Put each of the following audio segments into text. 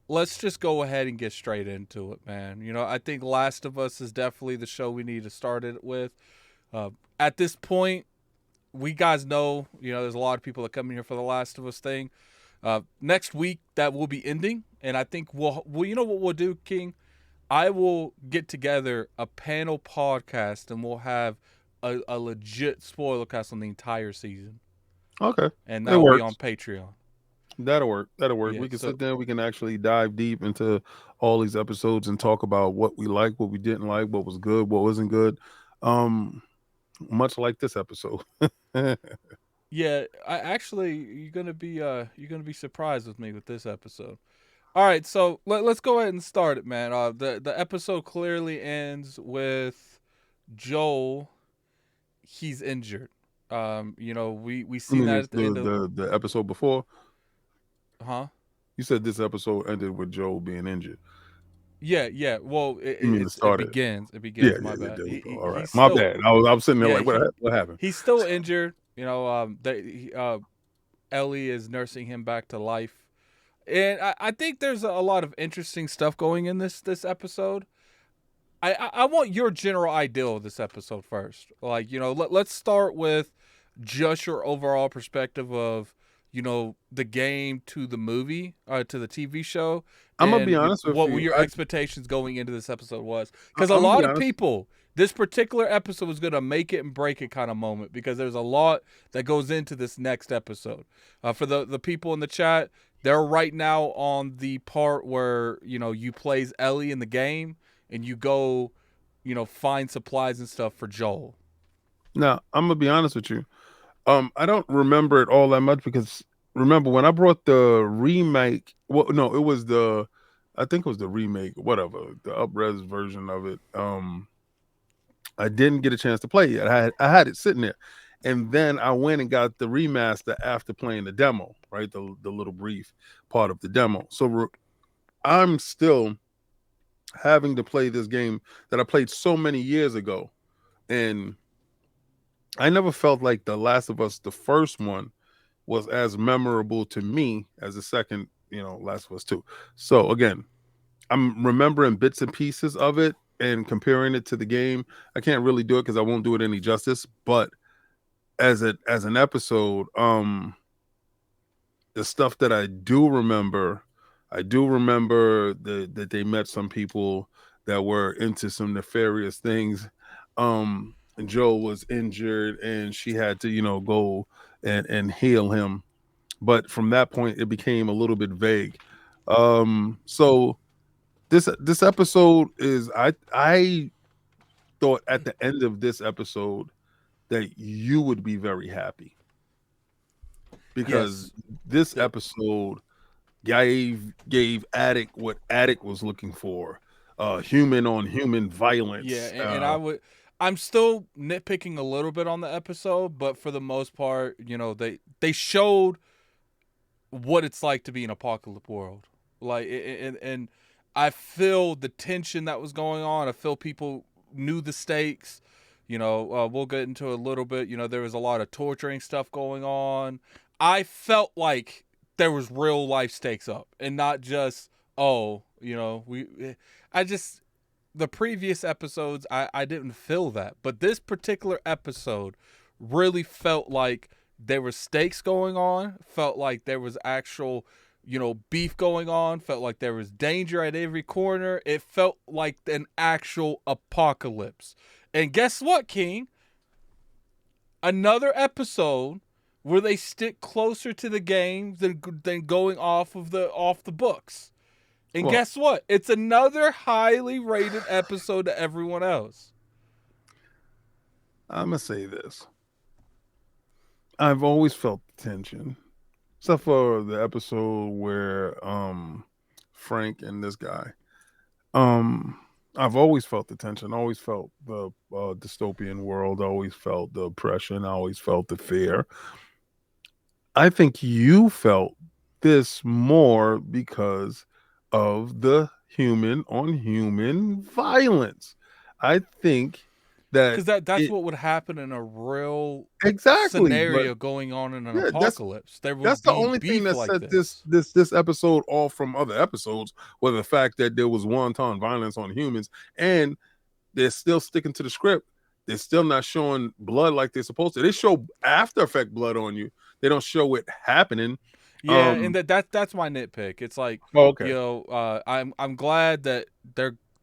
let's just go ahead and get straight into it, man. I think Last of Us is definitely the show we need to start it with. At this point, we guys know, there's a lot of people that come in here for the Last of Us thing. Next week, that will be ending, and I think you know what we'll do, King? I will get together a panel podcast, and we'll have a legit spoiler cast on the entire season, Okay, and it that'll be on works. Patreon. That'll work. That'll work. Yeah. We can So sit there. We can actually dive deep into all these episodes and talk about what we like, what we didn't like, what was good, what wasn't good. Um, much like this episode. yeah, I actually you're gonna be surprised with me with this episode. All right, so let's go ahead and start it, man. The episode clearly ends with Joel. He's injured. We I seen mean, that it's at the end of, the episode before. huh? You said this episode ended with Joel being injured. Yeah, yeah. Well, You mean to it start it? begins. It Yeah, begins. yeah, My yeah. bad. There we He, go. he All right, he's my still, bad. I was sitting there yeah, like, what happened? he's still injured. Ellie is nursing him back to life, and I think there's a lot of interesting stuff going in this episode. I want your general idea of this episode first. Like, let's start with just your overall perspective of, the game to the movie, to the TV show, I'm gonna be and honest with what were you. your expectations going into this episode was. Because a I'm gonna lot be of honest. people, this particular episode was going to make it and break it kind of moment because there's a lot that goes into this next episode. For the people in the chat, they're right now on the part where, you plays Ellie in the game and you go, find supplies and stuff for Joel. Now, I'm gonna be honest with you. I don't remember it all that much because remember when I brought the remake. Well, no, it was I think it was the remake, whatever, the upres version of it. I didn't get a chance to play it. I had it sitting there, and then I went and got the remaster after playing the demo, right? The little brief part of the demo. So I'm still having to play this game that I played so many years ago, and I never felt like The Last of Us, the first one, was as memorable to me as the second, Last of Us 2. So again, I'm remembering bits and pieces of it and comparing it to the game. I can't really do it because I won't do it any justice. But as an episode, the stuff that I do remember that they met some people that were into some nefarious things. And Joel was injured and she had to, go and heal him. But from that point, it became a little bit vague. So this episode is I thought at the end of this episode that you would be very happy because Yes. this The, episode gave Attic what Attic was looking for. Human on human yeah, violence. and I'm still nitpicking a little bit on the episode, but for the most part, they showed what it's like to be in an apocalypse world. Like, and I feel the tension that was going on. I feel people knew the stakes. We'll get into a little bit. There was a lot of torturing stuff going on. I felt like there was real life stakes up, and not just, oh, we. I just, the previous episodes, I didn't feel that, but this particular episode really felt like there were stakes going on. Felt like there was actual, beef going on. Felt like there was danger at every corner. It felt like an actual apocalypse. And guess what, King? Another episode where they stick closer to the game than going off the books. And Well, guess what? It's another highly rated episode to everyone else. I'm gonna say this. I've always felt tension, except for the episode where Frank and this guy. Um, I've always felt the tension. Always felt the dystopian world. Always felt the oppression. I always felt the fear. I think you felt this more because of the human on human violence. I think that because that's it what would happen in a real exactly. But scenario going on in an yeah, apocalypse. There that's would the be only thing beef that like set this this. this episode off from other episodes was the fact that there was wanton violence on humans, and they're still sticking to the script. They're still not showing blood like they're supposed to. They show after effect blood on you. They don't show it happening. Yeah, and Um. that's my nitpick. It's like, Oh, okay. I'm glad that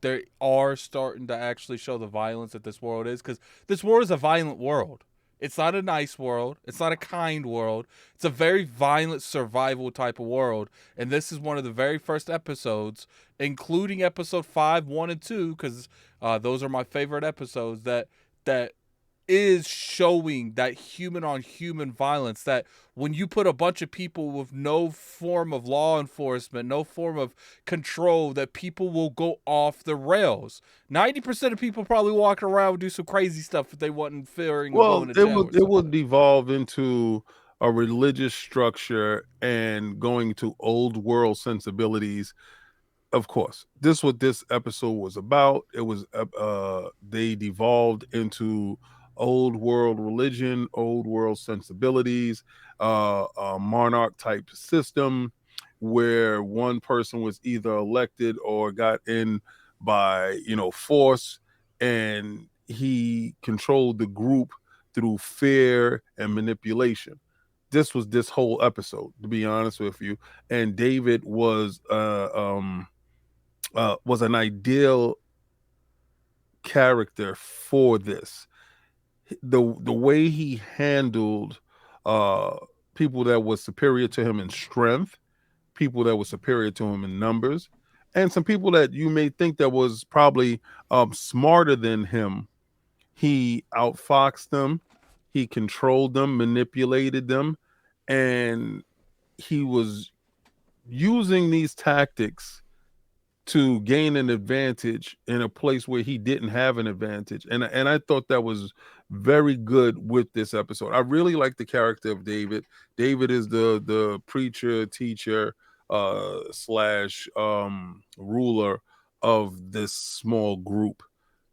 they are starting to actually show the violence that this world is, because this world is a violent world. It's not a nice world. It's not a kind world. It's a very violent survival type of world. And this is one of the very first episodes, including episode 5, 1, and 2, because those are my favorite episodes that is showing that human on human violence, that when you put a bunch of people with no form of law enforcement, no form of control, that people will go off the rails. 90% of people probably walk around and do some crazy stuff if they wasn't fearing of Well, going to jail or it would something. devolve into a religious structure and going to old world sensibilities. Of course, this what this episode was about. It was they devolved into old world religion, old world sensibilities, a monarch type system where one person was either elected or got in by force, and he controlled the group through fear and manipulation. This was this whole episode, to be honest with you. And David was an ideal character for this. The way he handled uh people that was superior to him in strength, people that were superior to him in numbers, and some people that you may think that was probably smarter than him. He outfoxed them, he controlled them, manipulated them, and he was using these tactics to gain an advantage in a place where he didn't have an advantage. And I thought that was very good with this episode. I really like the character of David. David is the preacher, teacher, slash ruler of this small group,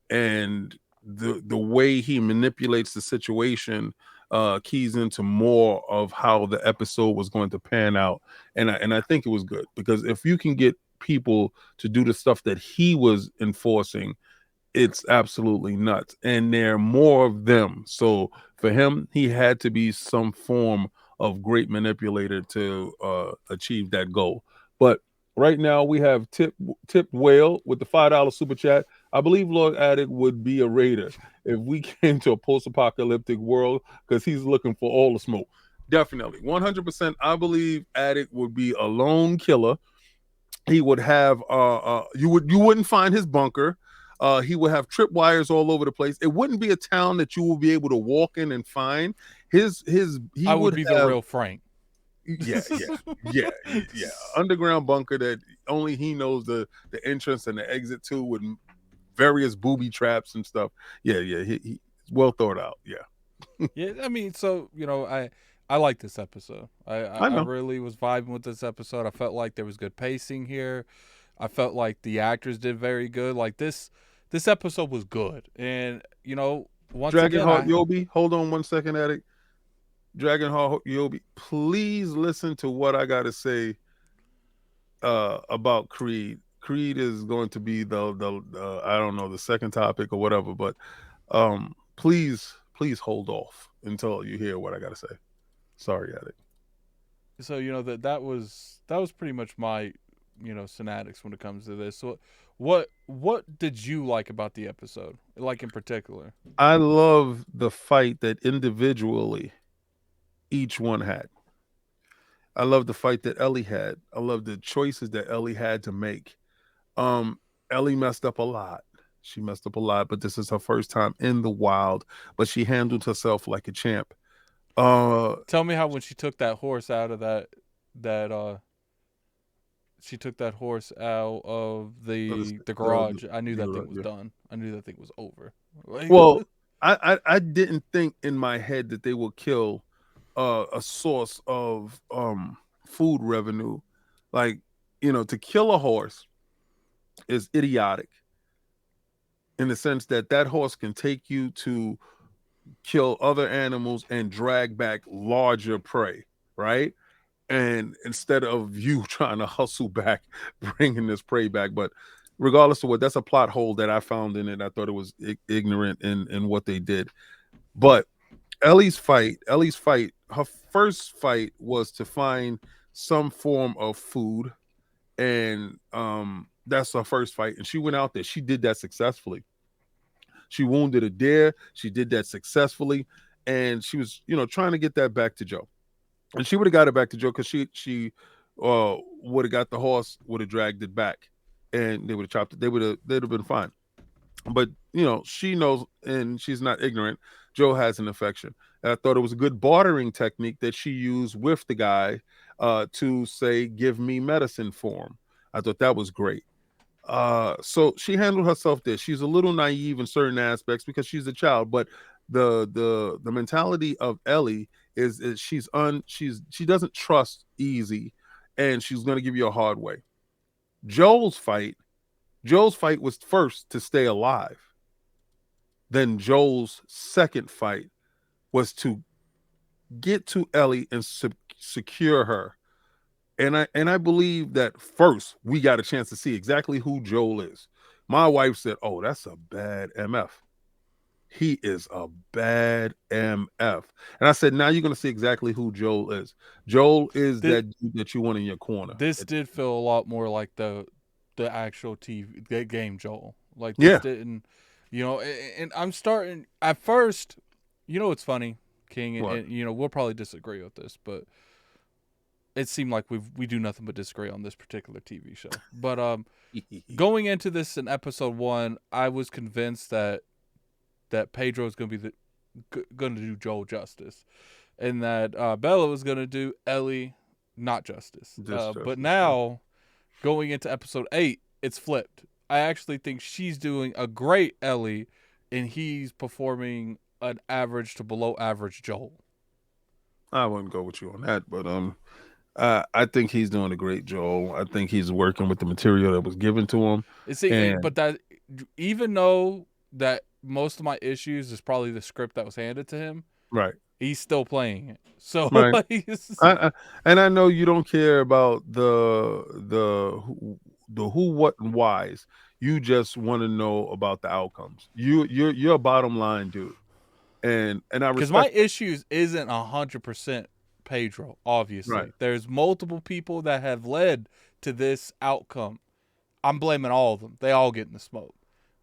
and the way he manipulates the situation keys into more of how the episode was going to pan out. And I think it was good, because if you can get people to do the stuff that he was enforcing, it's absolutely nuts. And there are more of them. So for him, he had to be some form of great manipulator to achieve that goal. But right now we have Tip Whale with the $5 super chat. I believe Lord Addict would be a raider if we came to a post-apocalyptic world, because he's looking for all the smoke. Definitely, 100%. I believe Addict would be a lone killer. He would have you wouldn't find his bunker. He would have tripwires all over the place. It wouldn't be a town that you will be able to walk in and find. His he I would would be the have real Frank. yeah underground bunker that only he knows the entrance and the exit to, with various booby traps and stuff. He well thought out. Yeah, Yeah, I mean, so I like this episode. I I know. really was vibing with this episode. I felt like there was good pacing here. I felt like the actors did very good. Like this episode was good, and once again, Dragonheart I Yobi, hold on one second, Addict. Dragonheart Yobi, please listen to what I got to say about Creed. Creed is going to be the I don't know, the second topic or whatever, but please hold off until you hear what I got to say. Sorry, Addict. so that was pretty much my fanatics when it comes to this. So what did you like about the episode, like in particular? I love the fight that individually each one had. I love the fight that Ellie had. I love the choices that Ellie had to make. Um, Ellie messed up a lot. She messed up a lot, but this is her first time in the wild. But she handled herself like a champ. Uh, Tell me how when she took that horse out of that she took that horse out of the garage. I knew that thing was yeah. done. I knew that thing was over. Like, Well, I didn't think in my head that they would kill a source of food revenue. Like, to kill a horse is idiotic. in the sense that that horse can take you to kill other animals and drag back larger prey, right? And instead of you trying to hustle back, bringing this prey back. But regardless of what, that's a plot hole that I found in it. I thought it was ignorant in what they did. But Ellie's fight, her first fight was to find some form of food, and that's her first fight. And she went out there. She did that successfully. She wounded a deer. She did that successfully, and she was, trying to get that back to Joe. And she would have got it back to Joe because she would have got the horse, would have dragged it back, and they would have chopped it. They'd have been fine. But she knows, and she's not ignorant. Joe has an affection. And I thought it was a good bartering technique that she used with the guy to say, "Give me medicine for him." I thought that was great. So she handled herself there. She's a little naive in certain aspects because she's a child, but the mentality of Ellie is she doesn't trust easy, and she's going to give you a hard way. Joel's fight, Joel's fight was first to stay alive. Then Joel's second fight was to get to Ellie and secure her. And I believe that first we got a chance to see exactly who Joel is. My wife said, "Oh, that's a bad MF. He is a bad MF." And I said, "Now you're going to see exactly who Joel is. Joel is This, that dude that you want in your corner." this did feel a lot more like the actual TV game Joel. Like this Yeah. didn't, and I'm starting at first. It's funny, King, and, What? we'll probably disagree with this, but it seemed like we do nothing but disagree on this particular TV show. But going into this in episode 1, I was convinced that Pedro is going to be going to do Joel justice, and that Bella was going to do Ellie not justice. Just But justice. Yeah. now going into episode 8, it's flipped. I actually think she's doing a great Ellie, and he's performing an average to below average Joel. I wouldn't go with you on that, but I think he's doing a great Joel. I think he's working with the material that was given to him, and But that, even though that most of my issues is probably the script that was handed to him, right, he's still playing it. So right. like, And I know you don't care about the who, what, and whys. You just want to know about the outcomes. You're a bottom line dude, and I because my respect. issues isn't 100% Pedro. Right, Obviously, there's multiple people that have led to this outcome. I'm blaming all of them. They all get in the smoke,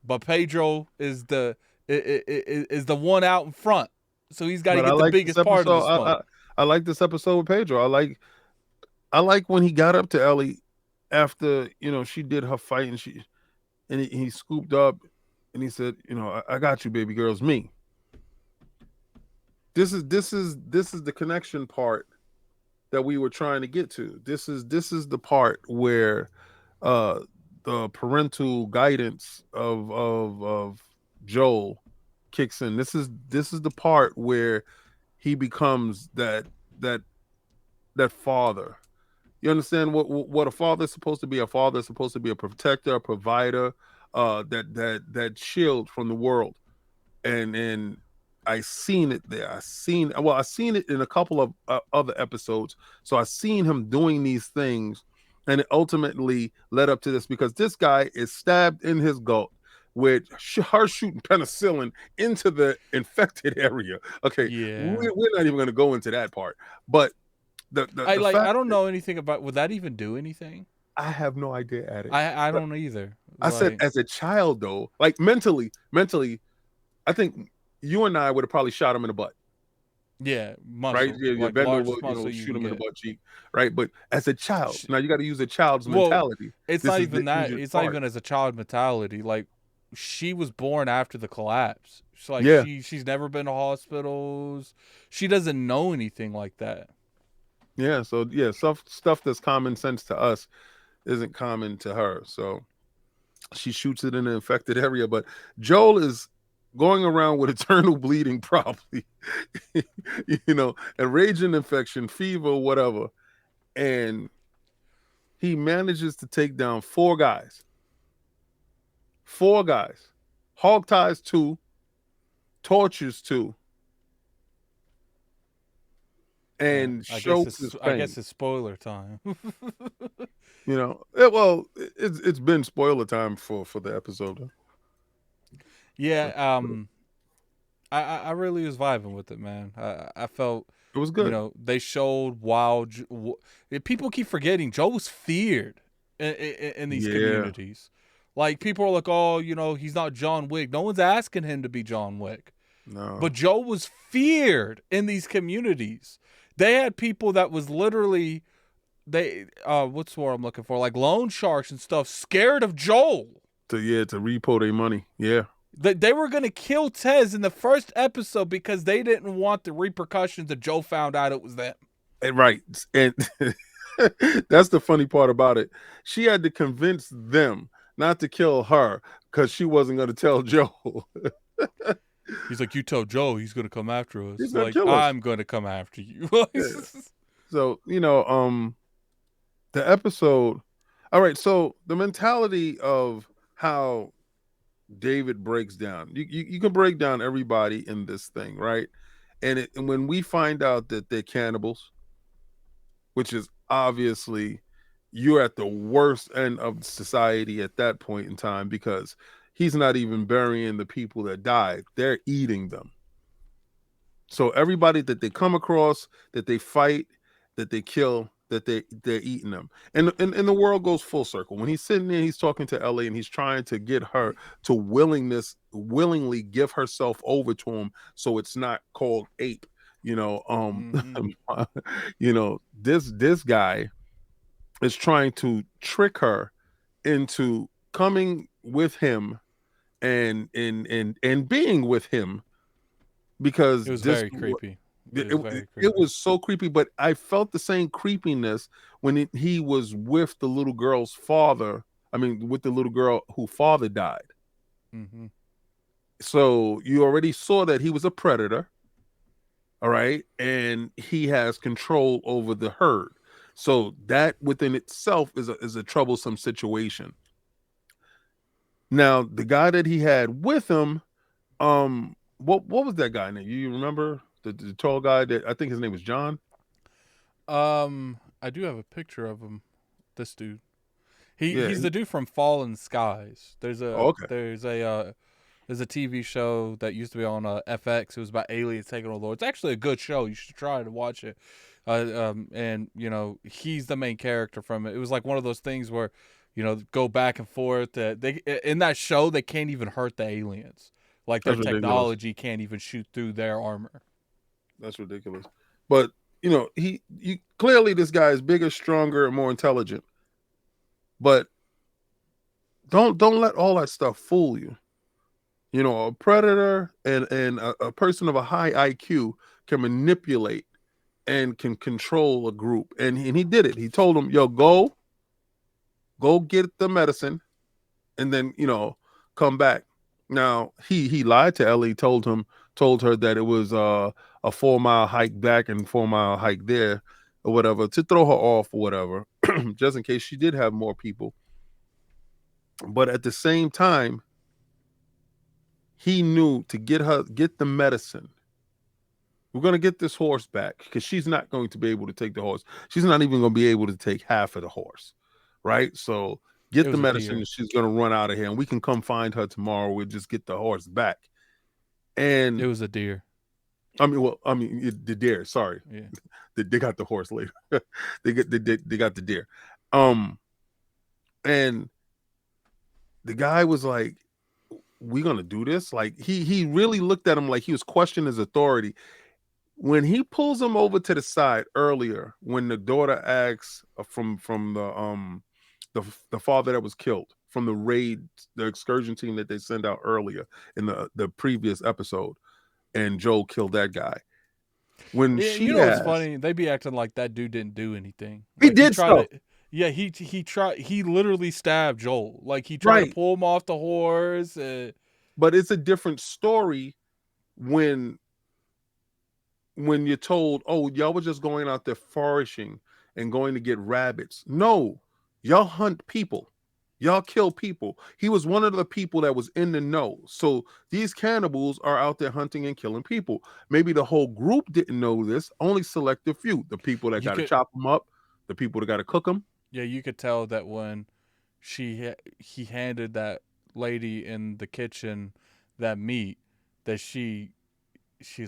but Pedro is the one out in front. So he's got to but I get the like this biggest part of the episode. smoke. I like this episode with Pedro. I like when he got up to Ellie after she did her fight, and he scooped up and he said, I got you, baby girl. It's me. This is the connection part that we were trying to get to. This is the part where uh the parental guidance of Joel kicks in. This is the part where he becomes that that father. You understand what a father is supposed to be? A father is supposed to be a protector, a provider, that shield from the world. And I seen it there. I seen it in a couple of other episodes. So I seen him doing these things, and it ultimately led up to this because this guy is stabbed in his gut with her shooting penicillin into the infected area. Okay, Yeah, we're not even going to go into that part, but the I fact don't that know anything about. Would that even do anything? I have no idea at it. I But don't either. I said Like, as a child though, like mentally, I think you and I would have probably shot him in the butt, yeah, right? muscle, You like bend over, largest muscle you shoot can him in the get. butt cheek, right? But as a child, now you got to use a child's Well, mentality. it's This not is the even that. injured It's not part. even as a child mentality. Like, she was born after the collapse. She's like Yeah, she's never been to hospitals. She doesn't know anything like that. yeah. So yeah, stuff that's common sense to us isn't common to her. So she shoots it in the infected area. But Joel is going around with eternal bleeding, probably, a raging infection, fever, whatever. And he manages to take down four guys Hog ties 2, tortures 2, and show his I guess fame. it's spoiler time. It's been spoiler time for the episode. Yeah, I really was vibing with it, man. I felt, It was good. they showed people keep forgetting Joe was feared in these Yeah, communities. Like people are like, oh, he's not John Wick. No one's asking him to be John Wick, no, but Joe was feared in these communities. They had people that was literally what's the word I'm looking for, like loan sharks and stuff, scared of Joel. to repo their money. Yeah, They were going to kill Tez in the first episode because they didn't want the repercussions if Joe found out it was them. and right, and that's the funny part about it. She had to convince them not to kill her because she wasn't going to tell Joe. He's like, you tell Joe he's going to come after us. He's going to Like, kill us. I'm going to come after you. Yeah. So the episode. All right. So the mentality of how David breaks down. You can break down everybody in this thing, right? And when we find out that they're cannibals, which is obviously you're at the worst end of society at that point in time because he's not even burying the people that died. They're eating them. So everybody that they come across, that they fight, that they kill, that they're eating them. And the world goes full circle. When he's sitting there, he's talking to Ellie and he's trying to get her to willingly give herself over to him so it's not called ape. Mm-hmm. This guy is trying to trick her into coming with him and being with him It because was very creepy. It was very it creepy. was so creepy, but I felt the same creepiness when he was with the little girl's father. I mean, with the little girl whose father died. Mm-hmm. So you already saw that he was a predator, all right, and he has control over the herd. So that within itself is a troublesome situation. Now, the guy that he had with him, what was that guy name? You remember the tall guy that I think his name was John? I do have a picture of him. This dude. Yeah. He's the dude from Fallen Skies. Oh, okay. There's a TV show that used to be on FX. It was about aliens taking over the world. It's actually a good show. You should try to watch it. And he's the main character from it. It was like one of those things where, go back and forth. They in that show they can't even hurt the aliens. Like their That's ridiculous. technology can't even shoot through their armor. That's ridiculous. But he clearly this guy is bigger, stronger, and more intelligent. But don't let all that stuff fool you. A predator and a person of a high IQ can manipulate and can control a group. And he did it. He told them, yo, go get the medicine and then, come back. Now he lied to Ellie, told her that it was a 4 mile hike back and 4 mile hike there or whatever to throw her off or whatever, just in case she did have more people. But at the same time, he knew to get the medicine. We're going to get this horse back because she's not going to be able to take the horse. She's not even going to be able to take half of the horse. Right. So It get the was a medicine deer. and she's going to run out of here and we can come find her tomorrow. We'll just get the horse back. It And was a deer. the deer, sorry. Yeah. They got the horse later. They got the deer. And the guy was like, we gonna do this? Like he really looked at him like he was questioning his authority. When he pulls him over to the side earlier, when the daughter asks from the father that was killed from the raid, the excursion team that they sent out earlier in the previous episode, and Joel killed that guy. When You she know what's asked, funny? They be acting like that dude didn't do anything. he Like he did tried stuff. to. Yeah, he tried. He literally stabbed Joel. Like he tried to Right. pull him off the horse. But it's a different story when you're told, oh, y'all were just going out there foraging and going to get rabbits. No, y'all hunt people. Y'all kill people. He was one of the people that was in the know. So these cannibals are out there hunting and killing people. Maybe the whole group didn't know this, only selective few. The people that You got to could, chop them up, the people that got to cook them. yeah, you could tell that when he handed that lady in the kitchen that meat, that she's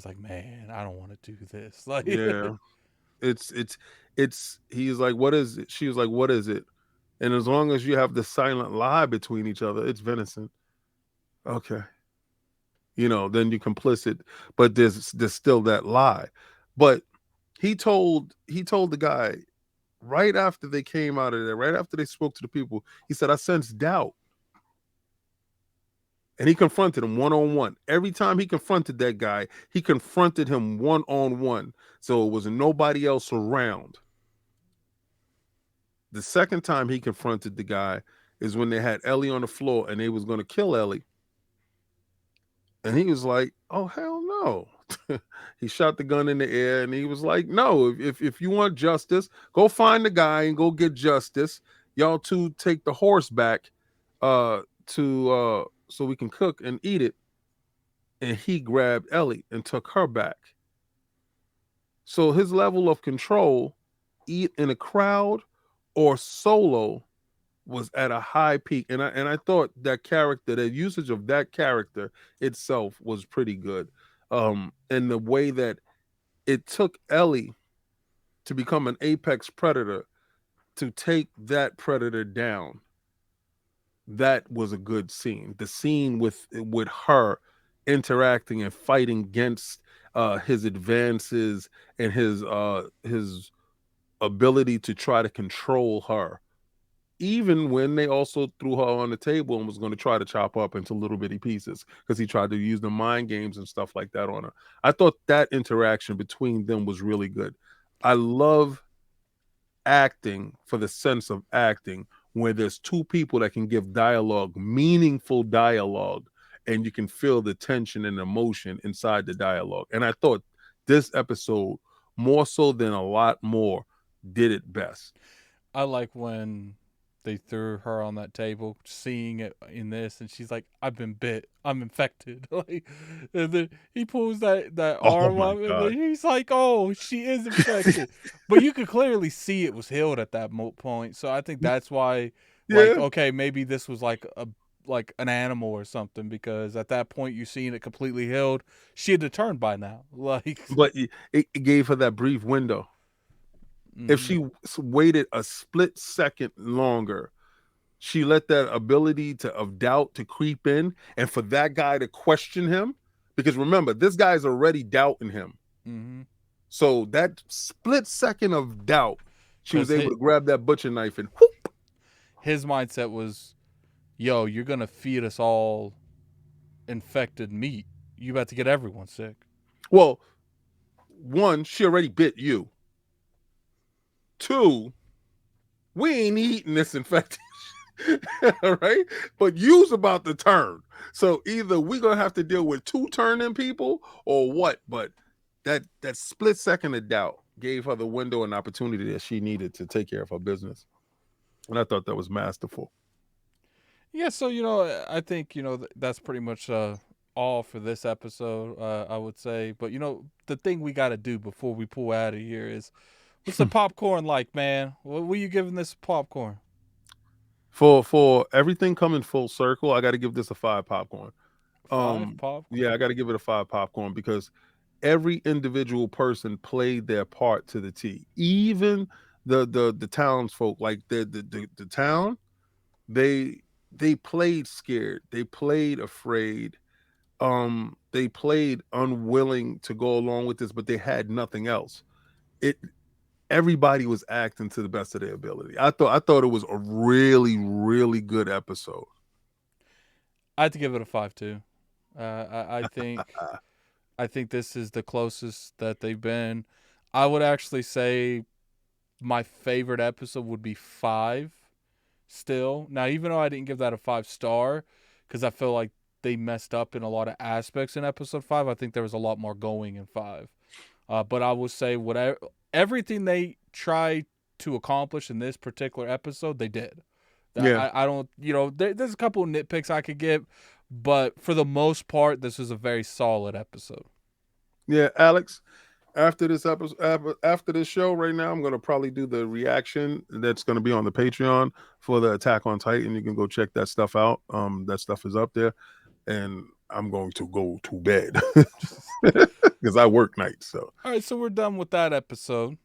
like, man, I don't want to do this. Like, Yeah. It's he's like, what is it? She was like, what is it? And as long as you have the silent lie between each other, it's venison. Okay. Then you're complicit, but there's still that lie. But he told the guy right after they came out of there, right after they spoke to the people, he said, I sense doubt. And he confronted him one on one. Every time he confronted that guy, he confronted him one on one. So it was nobody else around. The second time he confronted the guy is when they had Ellie on the floor and they was going to kill Ellie. And he was like, "Oh hell no!" He shot the gun in the air, and he was like, "No, if you want justice, go find the guy and go get justice. Y'all two take the horse back, to so we can cook and eat it." And he grabbed Ellie and took her back. So his level of control, eat in a crowd or solo, was at a high peak, and I thought that character, the usage of that character itself was pretty good, and the way that it took Ellie to become an apex predator to take that predator down. That was a good scene. The scene with her interacting and fighting against his advances and his ability to try to control her, even when they also threw her on the table and was going to try to chop her up into little bitty pieces because he tried to use the mind games and stuff like that on her. I thought that interaction between them was really good. I love acting for the sense of acting where there's two people that can give dialogue, meaningful dialogue, and you can feel the tension and emotion inside the dialogue. And I thought this episode, more so than a lot more, did it best. I like when they threw her on that table, seeing it in this, and she's like, "I've been bit. I'm infected." Like, and then he pulls that Oh arm my up, and then god. he's like, "Oh, she is infected," but you could clearly see it was healed at that point. So I think that's why, like, Yeah, okay, maybe this was like an animal or something, because at that point you seen it completely healed. She had turned by now. Like, but it gave her that brief window. If mm-hmm, she waited a split second longer, she let that ability of doubt to creep in, and for that guy to question him, because remember, this guy's already doubting him. mm-hmm, So that split second of doubt, she was because able to grab that butcher knife and whoop. his mindset was, yo, you're gonna feed us all infected meat. You about to get everyone sick. Well, one, she already bit you. Two, we ain't eating this infected. All right, but you's about to turn. So either we're gonna have to deal with two turning people or what. But that split second of doubt gave her the window and opportunity that she needed to take care of her business. And I thought that was masterful. Yeah, so I think that's pretty much all for this episode. I would say, but the thing we got to do before we pull out of here is, what's the popcorn like, man? What were you giving this popcorn? For everything coming full circle, I got to give this a 5 popcorn. Five Yeah, popcorn. I got to give it a 5 popcorn because every individual person played their part to the T. Even the townsfolk, like the town, they they played scared, they played afraid, they played unwilling to go along with this, but they had nothing else. It Everybody was acting to the best of their ability. I thought it was a really really good episode. I had to give it a 5 too. I think Uh, this is the closest that they've been. I would actually say my favorite episode would be 5 still. Now, even though I didn't give that a 5 star, because I feel like they messed up in a lot of aspects in episode 5, I think there was a lot more going in 5. But I would say everything they tried to accomplish in this particular episode, they did. Yeah. I don't, there's a couple of nitpicks I could give, but for the most part, this was a very solid episode. Yeah, Alex. After this episode, after this show, right now, I'm gonna probably do the reaction that's gonna be on the Patreon for the Attack on Titan. You can go check that stuff out. That stuff is up there, and I'm going to go to bed because I work nights. So All right, so we're done with that episode.